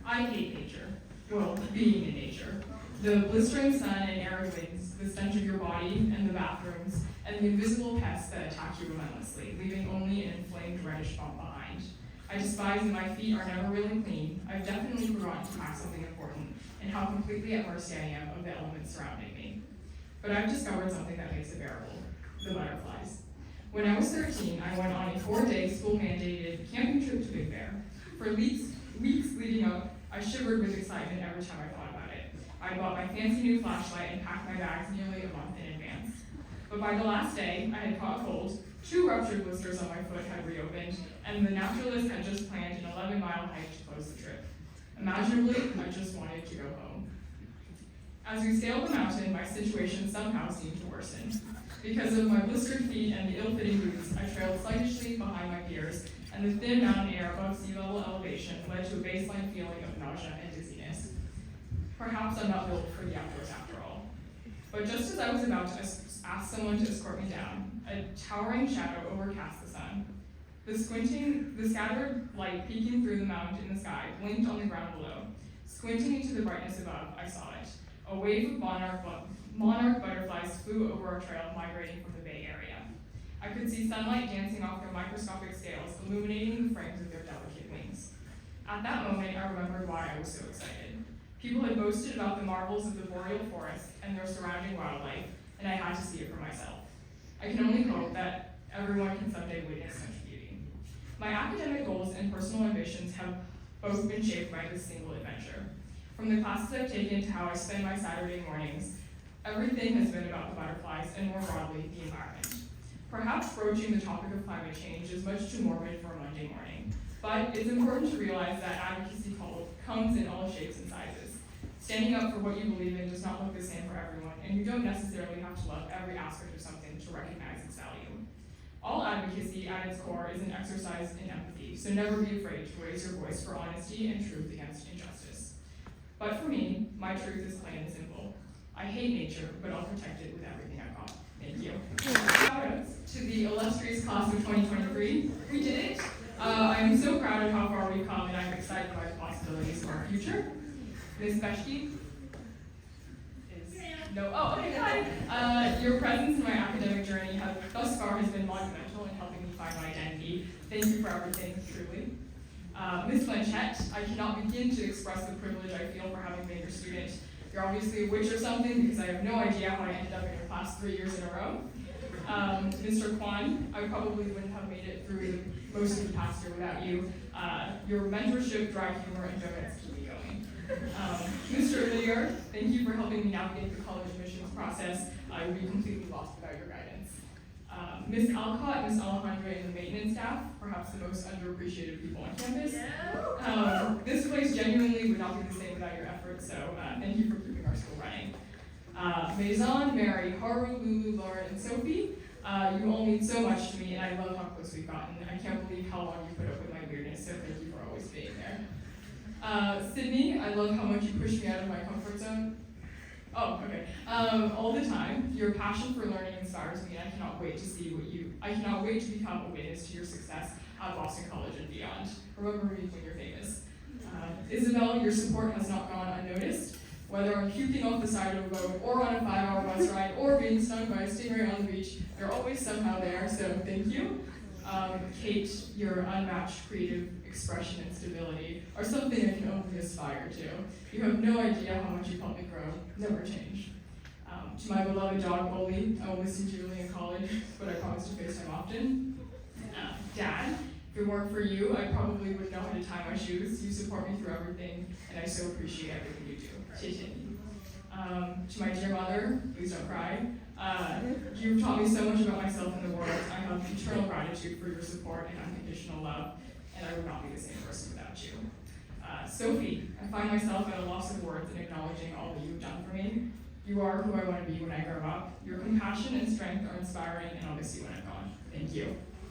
I hate nature. Well, being in nature. The blistering sun and arid winds, the stench of your body and the bathrooms, and the invisible pests that attack you relentlessly, leaving only an inflamed reddish bump behind. I despise that my feet are never really clean. I've definitely forgotten to pack something important, and how completely at mercy I am of the elements surrounding me. But I've discovered something that makes it bearable: the butterflies. When I was 13, I went on a 4-day school-mandated camping trip to Big Bear. For weeks leading up, I shivered with excitement every time I thought about it. I bought my fancy new flashlight and packed my bags nearly a month in advance. But by the last day, I had caught cold, 2 ruptured blisters on my foot had reopened, and the naturalist had just planned an 11-mile hike to close the trip. Imaginably, I just wanted to go home. As we scaled the mountain, my situation somehow seemed to worsen. Because of my blistered feet and the ill-fitting boots, I trailed sluggishly behind my peers, and the thin mountain air above sea level elevation led to a baseline feeling of nausea and dizziness. Perhaps I'm not built for the outdoors after all. But just as I was about to ask someone to escort me down, a towering shadow overcast the sun. The scattered light peeking through the mound in the sky blinked on the ground below. Squinting into the brightness above, I saw it. A wave of monarch butterflies flew over our trail, migrating from the Bay Area. I could see sunlight dancing off their microscopic scales, illuminating the frames of their delicate wings. At that moment, I remembered why I was so excited. People had boasted about the marvels of the boreal forest and their surrounding wildlife, and I had to see it for myself. I can only hope that everyone can someday witness such beauty. My academic goals and personal ambitions have both been shaped by this single adventure. From the classes I've taken to how I spend my Saturday mornings, everything has been about the butterflies and, more broadly, the environment. Perhaps broaching the topic of climate change is much too morbid for a Monday morning, but it's important to realize that advocacy comes in all shapes and sizes. Standing up for what you believe in does not look the same for everyone, and you don't necessarily have to love every aspect of something to recognize its value. All advocacy at its core is an exercise in empathy, so never be afraid to raise your voice for honesty and truth against injustice. But for me, my truth is plain and simple. I hate nature, but I'll protect it with everything I've got. Thank you. Shoutouts to the illustrious class of 2023. We did it. I'm so proud of how far we've come, and I'm excited by the possibilities for our future. Ms. Beshke is no. Oh, okay, hi. Your presence in my academic journey thus far has been monumental in helping me find my identity. Thank you for everything, truly. Ms. Blanchette, I cannot begin to express the privilege I feel for having been your student. You're obviously a witch or something, because I have no idea how I ended up in your class 3 years in a row. Mr. Huang, I probably wouldn't have made it through most of the past year without you. Your mentorship, dry humor, and donuts keep me going. Mr. Lier, thank you for helping me navigate the college admissions process. I would be completely lost without your guidance. Ms. Alcott, Ms. Alejandra, and the maintenance staff, perhaps the most underappreciated people on campus. This place genuinely would not be the same without your efforts, so thank you for keeping our school running. Maison, Mary, Haru, Lulu, Lauren, and Sophie, you all mean so much to me, and I love how close we've gotten. I can't believe how long you put up with my weirdness, so thank you for always being there. Sydney, I love how much you push me out of my comfort zone. Oh, okay. All the time. Your passion for learning inspires me, and I cannot wait to become a witness to your success at Boston College and beyond. Remember me when you're famous. Isabel, your support has not gone unnoticed. Whether I'm puking off the side of a boat, or on a 5-hour bus ride, or being stung by a stingray on the beach, you're always somehow there, so thank you. Kate, your unmatched creative expression and stability are something I can only aspire to. You have no idea how much you've helped me grow. Never change. To my beloved dog, Oli, I will miss you dearly in college, but I promise to FaceTime often. Dad, if it weren't for you, I probably wouldn't know how to tie my shoes. You support me through everything, and I so appreciate everything you do. To my dear mother, please don't cry. You've taught me so much about myself and the world. I have eternal gratitude for your support and unconditional love, and I would not be the same person without you. Sophie, I find myself at a loss of words in acknowledging all that you've done for me. You are who I want to be when I grow up. Your compassion and strength are inspiring, and I'll miss you when I'm gone. Thank you.